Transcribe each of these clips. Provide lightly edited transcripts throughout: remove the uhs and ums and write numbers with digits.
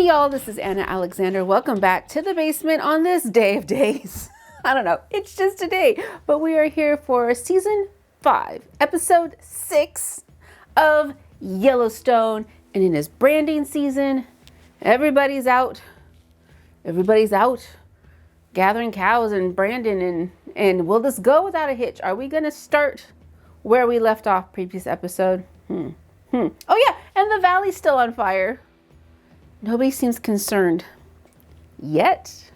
Hey y'all, this is Anna Alexander. Welcome back to the basement on this day of days. I don't know, it's just a day, but we are here for season 5, episode 6 of Yellowstone, and it is branding season. Everybody's out gathering cows and branding, and will this go without a hitch? Are we gonna start where we left off previous episode? Oh yeah, and the valley's still on fire. Nobody seems concerned yet.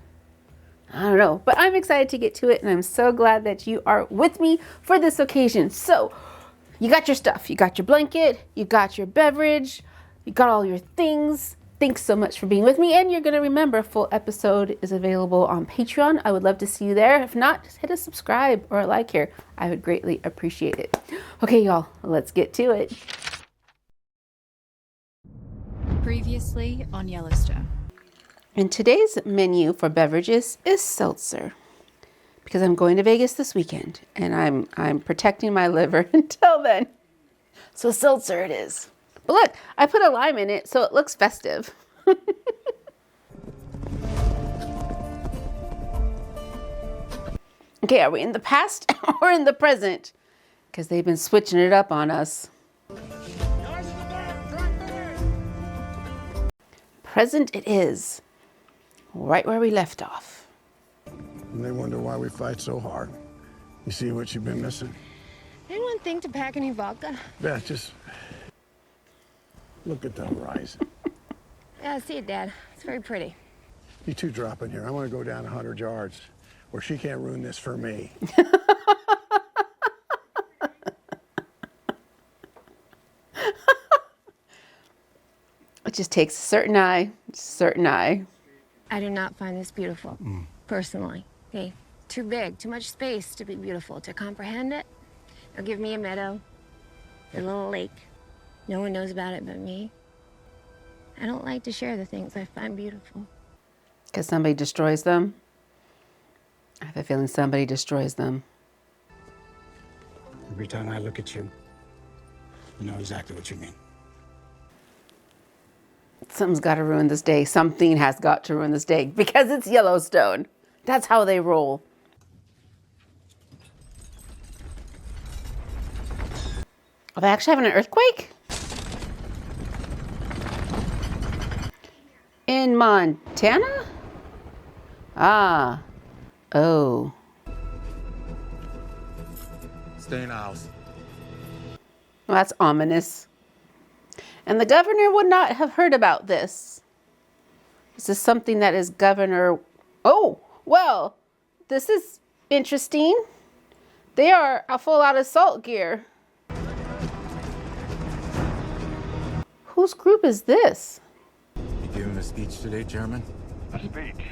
I don't know, but I'm excited to get to it, and I'm so glad that you are with me for this occasion. So you got your stuff, you got your blanket, you got your beverage, you got all your things. Thanks so much for being with me, and you're gonna remember a full episode is available on Patreon. I would love to see you there. If not, just hit a subscribe or a like here. I would greatly appreciate it. Okay, y'all, let's get to it. Previously on Yellowstone. And today's menu for beverages is seltzer, because I'm going to Vegas this weekend and I'm protecting my liver until then. So seltzer it is. But look, I put a lime in it so it looks festive. Okay, are we in the past or in the present? Because they've been switching it up on us. Present it is, right where we left off. And they wonder why we fight so hard. You see what you've been missing? Anyone think to pack any vodka? Beth, just look at the horizon. Yeah, I see it, Dad. It's very pretty. You two drop in here. I want to go down 100 yards where she can't ruin this for me. It just takes a certain eye. I do not find this beautiful, personally. Okay, too big, too much space to be beautiful. To comprehend it, now give me a meadow, a little lake. No one knows about it but me. I don't like to share the things I find beautiful. Because somebody destroys them. I have a feeling somebody destroys them. Every time I look at you, I know exactly what you mean. Something's got to ruin this day. Something has got to ruin this day because it's Yellowstone. That's how they roll. Are they actually having an earthquake? In Montana? Ah. Oh. Stay in the house. Well, that's ominous. And the governor would not have heard about this. This is something that is governor... Oh, well, this is interesting. They are full out of salt gear. Whose group is this? You giving a speech today, Chairman? A speech.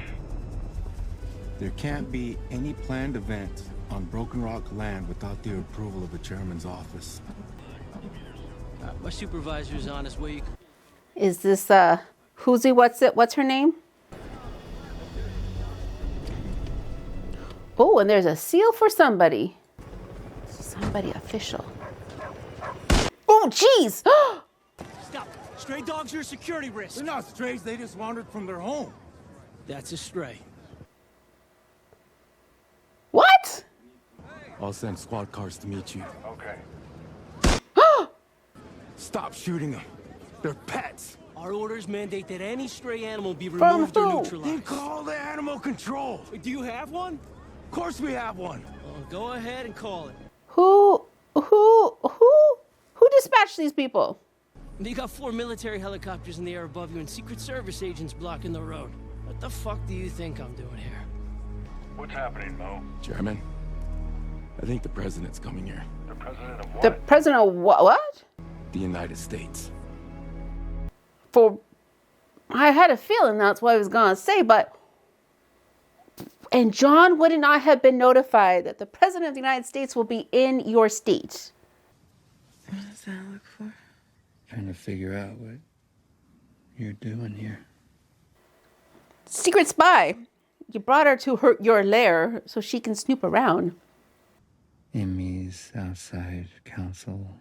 There can't be any planned event on Broken Rock land without the approval of the chairman's office. My supervisor's on his way. Is this, what's her name? Oh, and there's a seal for somebody. Somebody official. Oh, jeez! Stop! Stray dogs are a security risk. They're not strays, they just wandered from their home. That's a stray. What? I'll send squad cars to meet you. Okay. Stop shooting them. They're pets. Our orders mandate that any stray animal be From removed or who? Then neutralized. call the animal control. Do you have one? Of course we have one. Well, go ahead and call it. Who dispatched these people? You got 4 military helicopters in the air above you and Secret Service agents blocking the road. What the fuck do you think I'm doing here? What's happening, Mo? Chairman, I think the president's coming here. The president of what? The president of what? The United States. I had a feeling that's what I was going to say, but... And John would not have been notified that the president of the United States will be in your state. What does that look for? Trying to figure out what you're doing here. Secret spy. You brought her to your lair so she can snoop around. Amy's outside counsel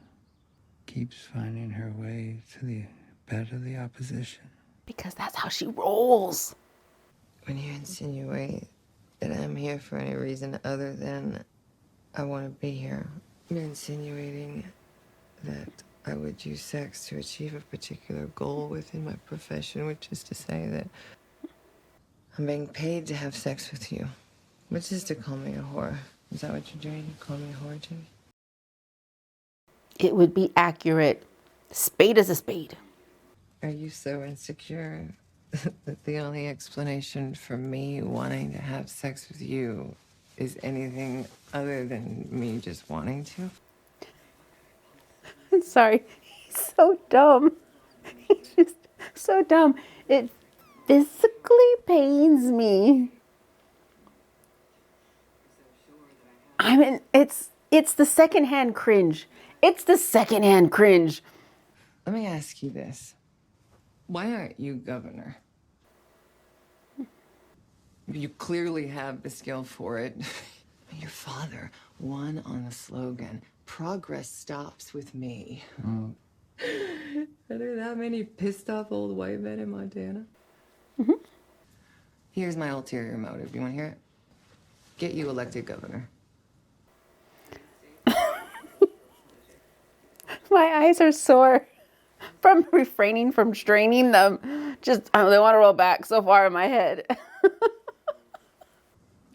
keeps finding her way to the bed of the opposition. Because that's how she rolls. When you insinuate that I'm here for any reason other than I want to be here, you're insinuating that I would use sex to achieve a particular goal within my profession, which is to say that I'm being paid to have sex with you, which is to call me a whore. Is that what you're doing? You call me a whore, Jimmy? It would be accurate. Spade is a spade. Are you so insecure that the only explanation for me wanting to have sex with you is anything other than me just wanting to? I'm sorry. He's so dumb. He's just so dumb. It physically pains me. I mean, it's the secondhand cringe. It's the secondhand cringe. Let me ask you this. Why aren't you governor? You clearly have the skill for it. Your father won on the slogan, "Progress stops with me." Oh. Are there that many pissed off old white men in Montana? Mm-hmm. Here's my ulterior motive. You want to hear it? Get you elected governor. My eyes are sore from refraining from straining them. Just, they want to roll back so far in my head.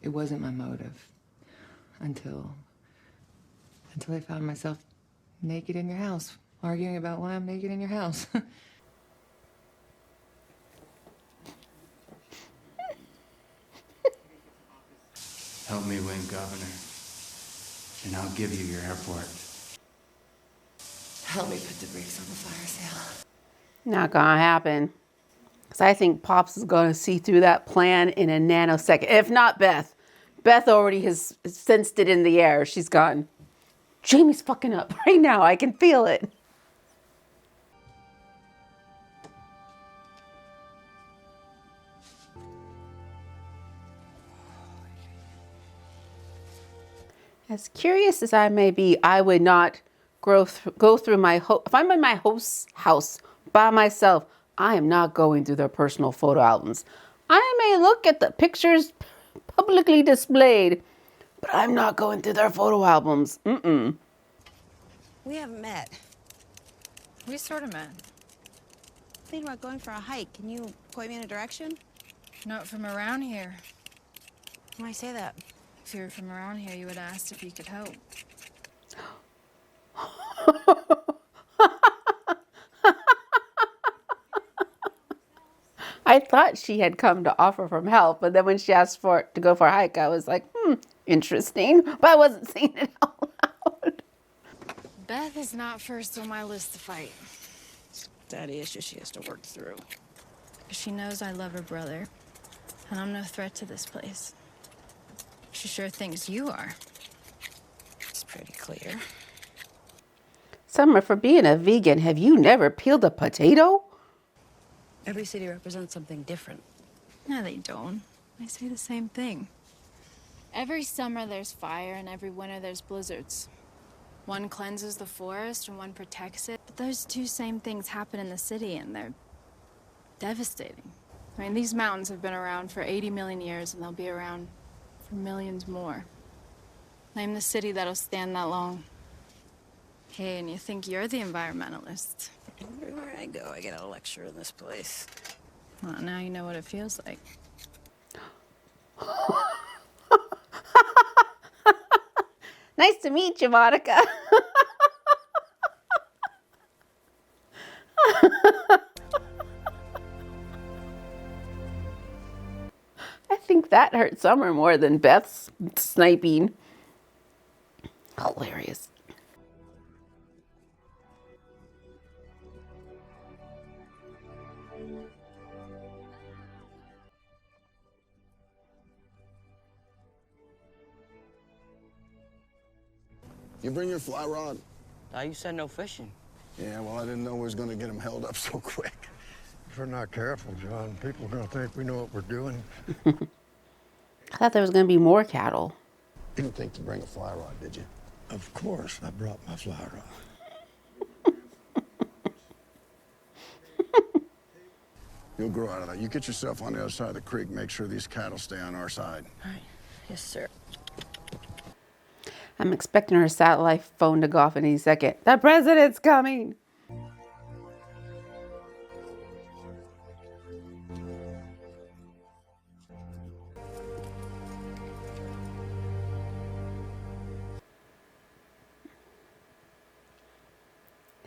It wasn't my motive until I found myself naked in your house, arguing about why I'm naked in your house. Help me win governor, and I'll give you your airport. Help me put the brakes on the fire sale. Not gonna happen. Because I think Pops is gonna see through that plan in a nanosecond. If not Beth. Beth already has sensed it in the air. She's gone, Jamie's fucking up right now. I can feel it. As curious as I may be, I would not go through my if I'm in my host's house by myself, I am not going through their personal photo albums. I may look at the pictures publicly displayed, but I'm not going through their photo albums. We haven't met. We sort of met. Thinking about going for a hike. Can you point me in a direction? Not from around here. Why say that? If you were from around here, you would have asked if you could help. I thought she had come to offer from help, but then when she asked to go for a hike, I was like, interesting. But I wasn't saying it out loud. Beth is not first on my list to fight. Daddy issues she has to work through. She knows I love her brother, and I'm no threat to this place. She sure thinks you are. It's pretty clear. Summer, for being a vegan, have you never peeled a potato? Every city represents something different. No, they don't. They say the same thing. Every summer there's fire, and every winter there's blizzards. One cleanses the forest and one protects it. But those two same things happen in the city, and they're devastating. I mean, these mountains have been around for 80 million years, and they'll be around for millions more. Name the city that'll stand that long. Hey, and you think you're the environmentalist. Everywhere I go, I get a lecture in this place. Well, now you know what it feels like. Nice to meet you, Monica. I think that hurt Summer more than Beth's sniping. Hilarious. You bring your fly rod? You said no fishing. Yeah, well, I didn't know we was gonna get them held up so quick. If we're not careful, John, people are gonna think we know what we're doing. I thought there was going to be more cattle. You didn't think to bring a fly rod, did you? Of course, I brought my fly rod. You'll grow out of that. You get yourself on the other side of the creek, make sure these cattle stay on our side. All right. Yes, sir. I'm expecting her satellite phone to go off any second. The president's coming.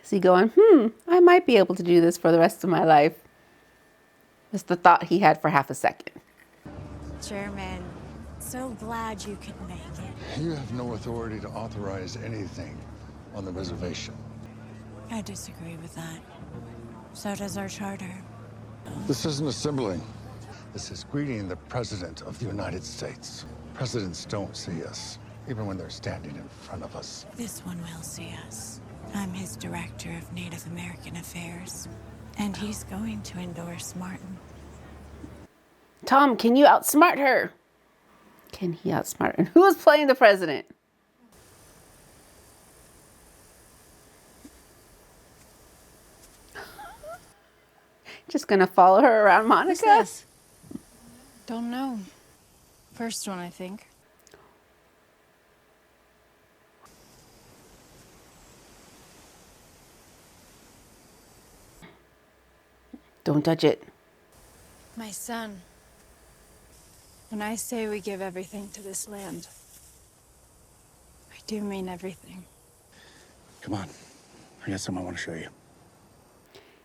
Is he going, I might be able to do this for the rest of my life? It's the thought he had for half a second. Chairman, so glad you could make it. You have no authority to authorize anything on the reservation. I disagree with that. So does our charter. This isn't assembling. This is greeting the President of the United States. Presidents don't see us, even when they're standing in front of us. This one will see us. I'm his Director of Native American Affairs, and he's going to endorse Martin. Tom, can you outsmart her? Can he outsmart her? Who is playing the president? Just gonna follow her around, Monica? Who's this? Don't know. First one, I think. Don't touch it. My son. When I say we give everything to this land, I do mean everything. Come on. I got something I want to show you.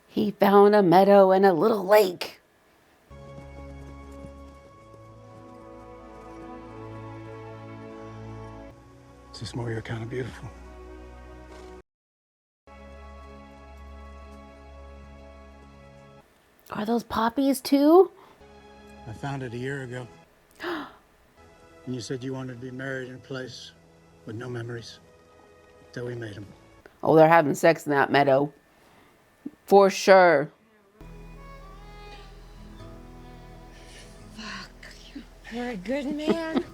He found a meadow and a little lake. Is this more your kind of beautiful? Are those poppies too? I found it a year ago. And you said you wanted to be married in a place with no memories. So we made them. Oh, they're having sex in that meadow. For sure. Fuck. You're a good man.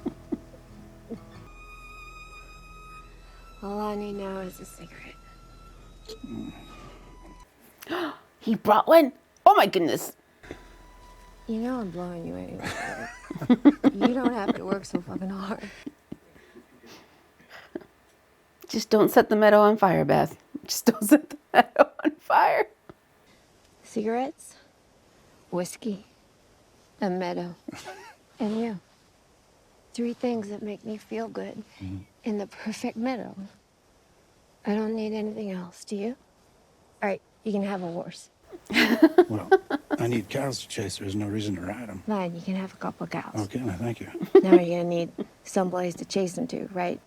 All I need now is a cigarette. He brought one? Oh my goodness. You know I'm blowing you anyway. You don't have to work so fucking hard. Just don't set the meadow on fire, Beth. Just don't set the meadow on fire. Cigarettes, whiskey, a meadow, and you. 3 things that make me feel good in the perfect meadow. I don't need anything else, do you? All right, you can have a horse. Well, I need cows to chase. There's no reason to ride them. Fine, you can have a couple of cows. Okay, no, thank you. Now you're gonna need someplace to chase them to, right?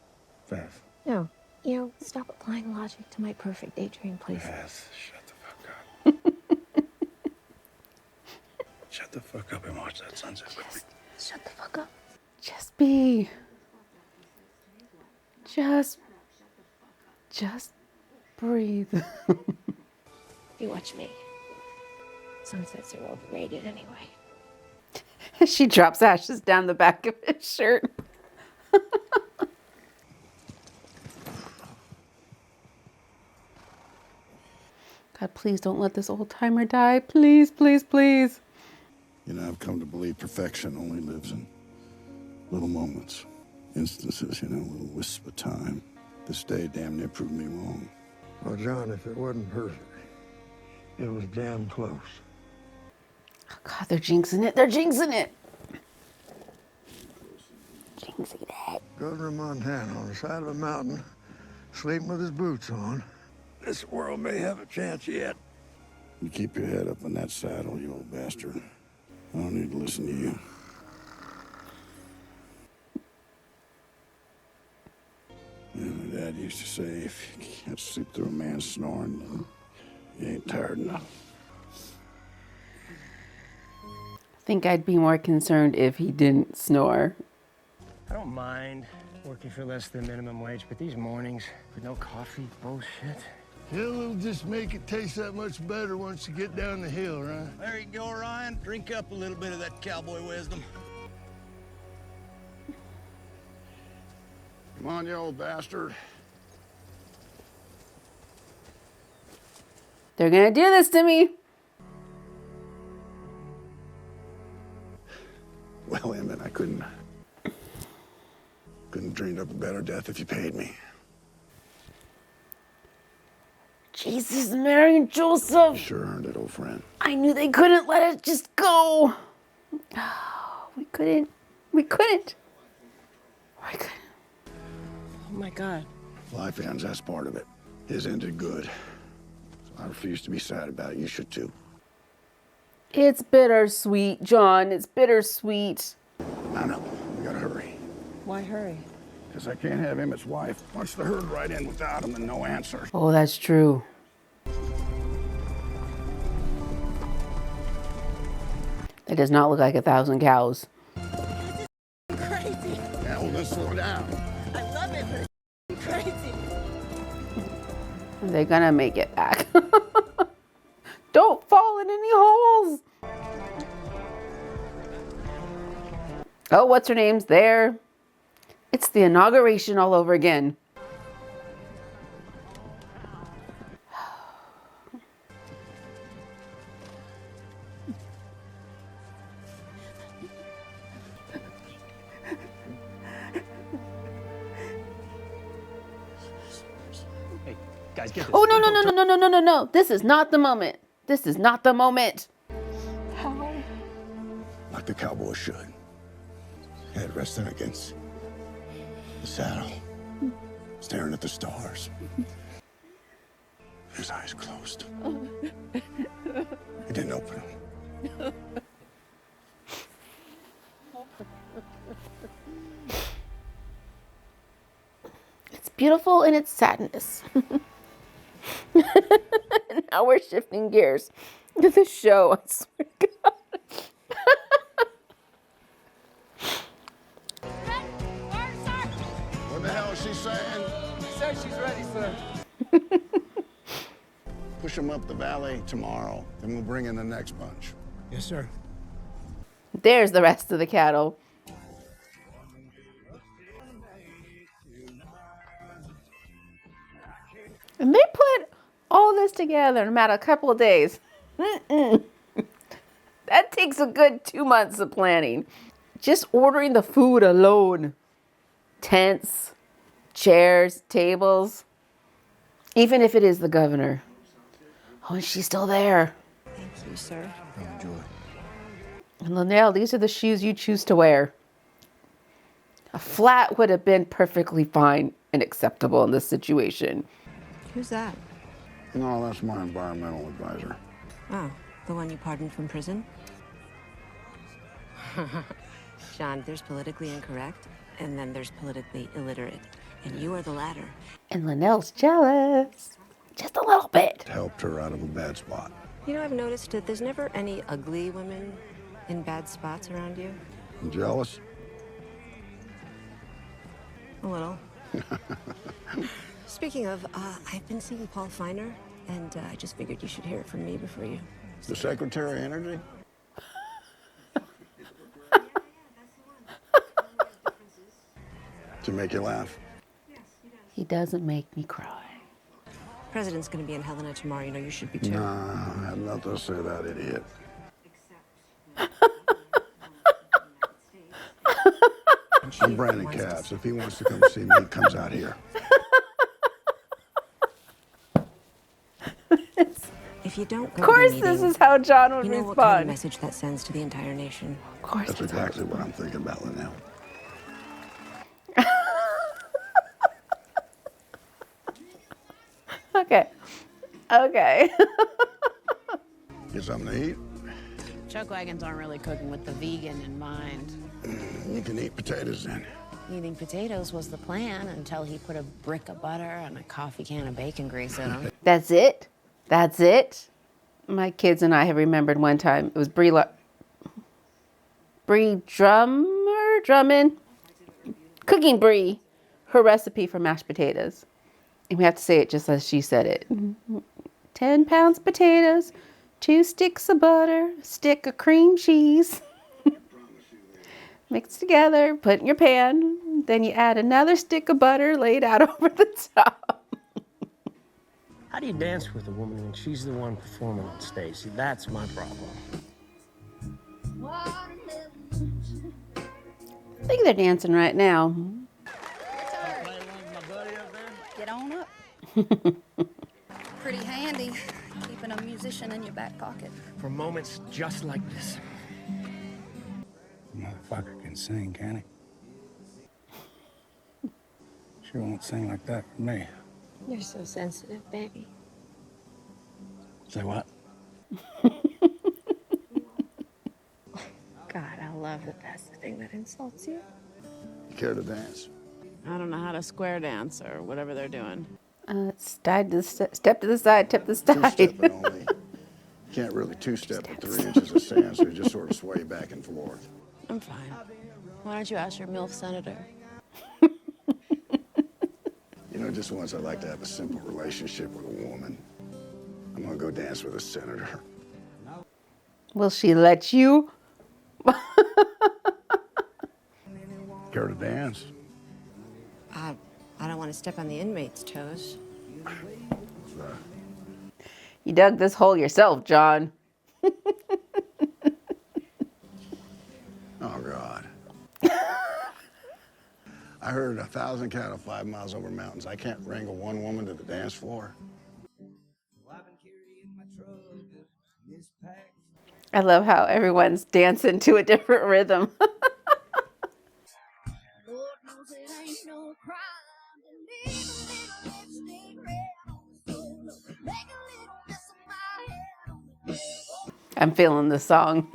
Beth. No. You know, stop applying logic to my perfect daydream places. Beth, shut the fuck up. Shut the fuck up and watch that sunset with me. Shut the fuck up. Just be. Just breathe. You watch me. Sunsets are overrated anyway. She drops ashes down the back of his shirt. God, please don't let this old timer die. Please, please, please. You know, I've come to believe perfection only lives in little moments. Instances, you know, little wisps of time. This day damn near proved me wrong. Well, John, if it wasn't perfect, it was damn close. Oh, God, they're jinxing it. They're jinxing it. Jinxing it. Governor of Montana on the side of a mountain, sleeping with his boots on. This world may have a chance yet. You keep your head up in that saddle, you old bastard. I don't need to listen to you. Yeah, my dad used to say, if you can't sleep through a man snoring, then you ain't tired enough. I think I'd be more concerned if he didn't snore. I don't mind working for less than minimum wage, but these mornings with no coffee, bullshit. It'll just make it taste that much better once you get down the hill, right? There you go, Ryan. Drink up a little bit of that cowboy wisdom. Come on, you old bastard. They're gonna do this to me. Well, Emmett, I couldn't have dreamed up a better death if you paid me. Jesus, Mary and Joseph. You sure earned it, old friend. I knew they couldn't let it just go. We couldn't. Oh my God. Life ends, that's part of it. His ended good. So I refuse to be sad about it. You should too. It's bittersweet, John. It's bittersweet. I know. We gotta hurry. Why hurry? Because I can't have Emmett's wife punch the herd right in without him and no answer. Oh, that's true. That does not look like 1,000 cows. Crazy. Yeah, well, then slow down. I love it, but it's crazy. They're gonna make it back. Don't fall in any holes. Oh, what's her name's there? It's the inauguration all over again. Hey, guys, get this. Oh, no. This is not the moment. This is not the moment. How? Like the cowboy should. Head resting against the saddle, staring at the stars. His eyes closed. He didn't open them. It's beautiful in its sadness. Now we're shifting gears to the show. I swear to God. What the hell is she saying? She says she's ready, sir. Push them up the valley tomorrow, then we'll bring in the next bunch. Yes, sir. There's the rest of the cattle. And they put all this together in about a couple of days. That takes a good 2 months of planning. Just ordering the food alone. Tents, chairs, tables. Even if it is the governor. Oh, and she's still there. Thank you, sir. Enjoy. And Linnell, these are the shoes you choose to wear. A flat would have been perfectly fine and acceptable in this situation. Who's that? No, that's my environmental advisor. Oh, the one you pardoned from prison? John, there's politically incorrect, and then there's politically illiterate. And you are the latter. And Linnell's jealous. Just a little bit. Helped her out of a bad spot. You know, I've noticed that there's never any ugly women in bad spots around you. You jealous? A little. Speaking of, I've been seeing Paul Feiner, and I just figured you should hear it from me before you... The Secretary of Energy? To make you laugh? He doesn't make me cry. President's gonna be in Helena tomorrow, you know you should be too. Nah, I had nothing to say to that idiot. I'm Brandon Capps. If he wants to come see me, he comes out here. If you don't go Of course, to the this meeting, is how John would you know what kind of respond. message that sends to the entire nation. Of course. That's exactly what I'm thinking about, Linnell. Okay. Get something to eat? Chuck wagons aren't really cooking with the vegan in mind. You can eat potatoes then. Eating potatoes was the plan until he put a brick of butter and a coffee can of bacon grease in them. That's it? That's it? My kids and I have remembered one time. It was Bree Drummond? Cooking Bree, her recipe for mashed potatoes. And we have to say it just as she said it. 10 pounds potatoes, 2 sticks of butter, a stick of cream cheese. Mix together, put in your pan. Then you add another stick of butter laid out over the top. How do you dance with a woman when she's the one performing on stage? See, that's my problem. I think they're dancing right now. Get on up. Pretty handy, keeping a musician in your back pocket. For moments just like this. Motherfucker can sing, can he? Sure won't sing like that for me. You're so sensitive, baby. Say what? God, I love that that's the thing that insults you. You care to dance? I don't know how to square dance or whatever they're doing. Step to the side, tip the side. Two-stepping only. You can't really two-step at 3 inches of sand, so you just sort of sway back and forth. I'm fine. Why don't you ask your MILF senator? You know, just once I'd like to have a simple relationship with a woman. I'm gonna go dance with a senator. Will she let you? Care to dance? I don't want to step on the inmates' toes. You dug this hole yourself, John. Oh, God. I heard 1,000 cattle 5 miles over mountains. I can't wrangle one woman to the dance floor. I love how everyone's dancing to a different rhythm. I'm feeling the song.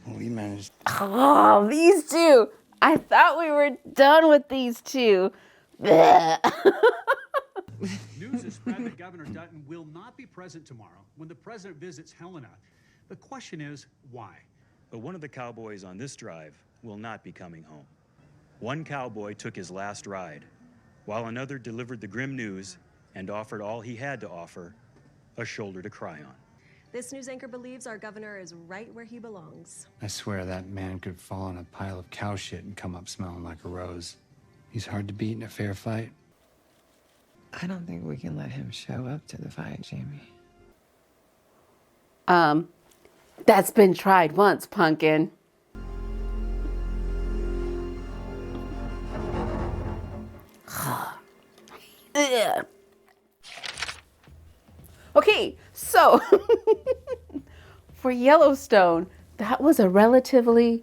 We managed. Oh, these two. I thought we were done with these two. Blech. News has spread that Governor Dutton will not be present tomorrow when the president visits Helena. The question is, why? But one of the cowboys on this drive will not be coming home. One cowboy took his last ride, while another delivered the grim news and offered all he had to offer, a shoulder to cry on. This news anchor believes our governor is right where he belongs. I swear that man could fall in a pile of cow shit and come up smelling like a rose. He's hard to beat in a fair fight. I don't think we can let him show up to the fight, Jamie. That's been tried once, Pumpkin. Okay, so for Yellowstone, that was a relatively,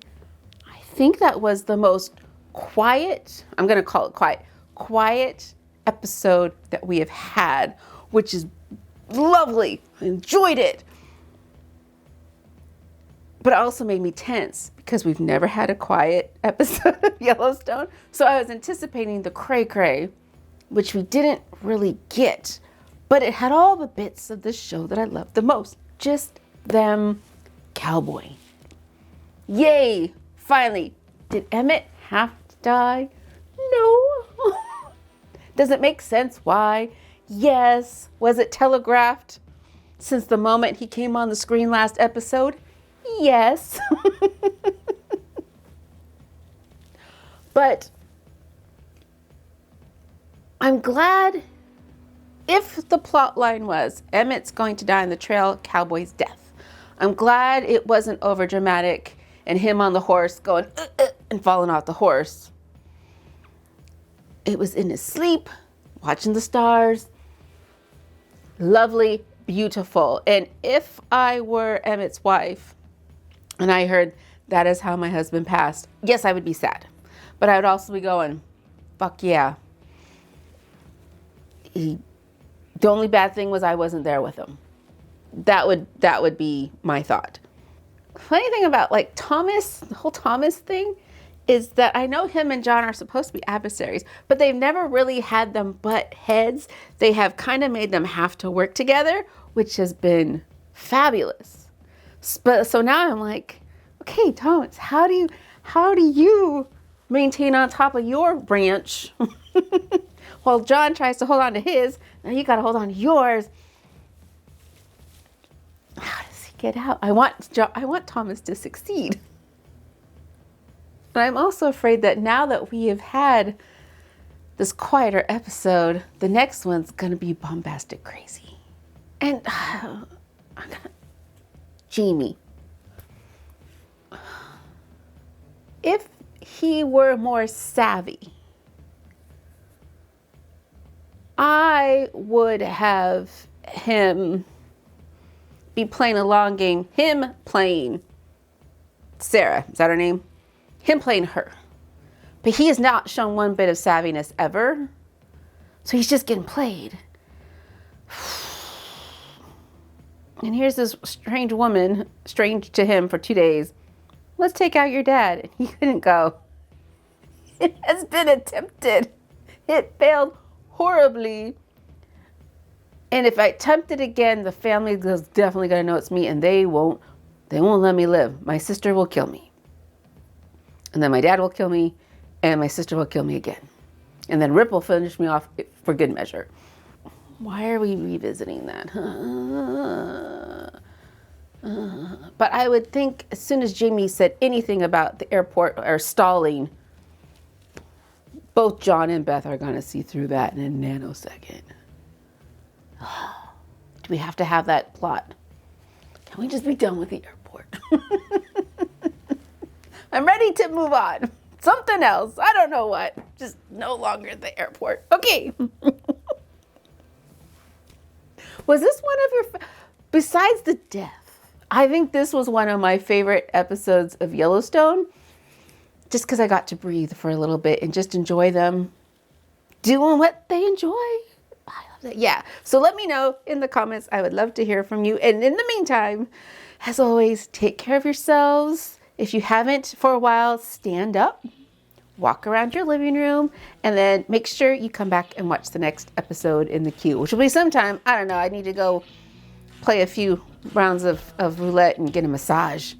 I think that was the most quiet, I'm going to call it quiet episode that we have had, which is lovely. I enjoyed it. But it also made me tense because we've never had a quiet episode of Yellowstone. So I was anticipating the cray-cray, which we didn't really get. But it had all the bits of the show that I loved the most. Just them cowboying. Yay! Finally. Did Emmett have to die? No. Does it make sense why? Yes. Was it telegraphed since the moment he came on the screen last episode? Yes. But I'm glad if the plot line was Emmett's going to die in the trail, Cowboy's death. I'm glad it wasn't over dramatic and him on the horse going and falling off the horse. It was in his sleep, watching the stars. Lovely, beautiful. And if I were Emmett's wife and I heard that is how my husband passed, yes, I would be sad. But I would also be going, fuck yeah. The only bad thing was I wasn't there with him. That would be my thought. Funny thing about like Thomas, the whole Thomas thing, is that I know him and John are supposed to be adversaries, but they've never really had them butt heads. They have kind of made them have to work together, which has been fabulous. So now I'm like, okay, Thomas, how do you maintain on top of your branch while John tries to hold on to his? Now you got to hold on to yours. How does he get out? I want Thomas to succeed. But I'm also afraid that now that we have had this quieter episode, the next one's going to be bombastic crazy. And Jamie. if he were more savvy, I would have him be playing a long game. Him playing Sarah. Is that her name? Him playing her. But he has not shown one bit of savviness ever. So he's just getting played. And here's this strange woman, strange to him for 2 days. Let's take out your dad. And he couldn't go. It has been attempted. It failed horribly. And if I attempt it again, the family is definitely going to know it's me, and they won't let me live. My sister will kill me. And then my dad will kill me, and my sister will kill me again. And then Rip will finish me off for good measure. Why are we revisiting that? But I would think as soon as Jamie said anything about the airport or stalling, both John and Beth are going to see through that in a nanosecond. Do we have to have that plot? Can we just be done with the airport? I'm ready to move on. Something else. I don't know what. Just no longer the airport. Okay. Was this one of your... Besides the death, I think this was one of my favorite episodes of Yellowstone. Just because I got to breathe for a little bit and just enjoy them doing what they enjoy. I love that. Yeah. So let me know in the comments. I would love to hear from you. And in the meantime, as always, take care of yourselves. If you haven't for a while, stand up, walk around your living room, and then make sure you come back and watch the next episode in the queue, which will be sometime. I don't know. I need to go play a few rounds of roulette and get a massage.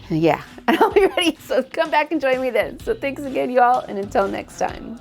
Yeah, and I'll be ready. So come back and join me then. So thanks again, y'all. And until next time.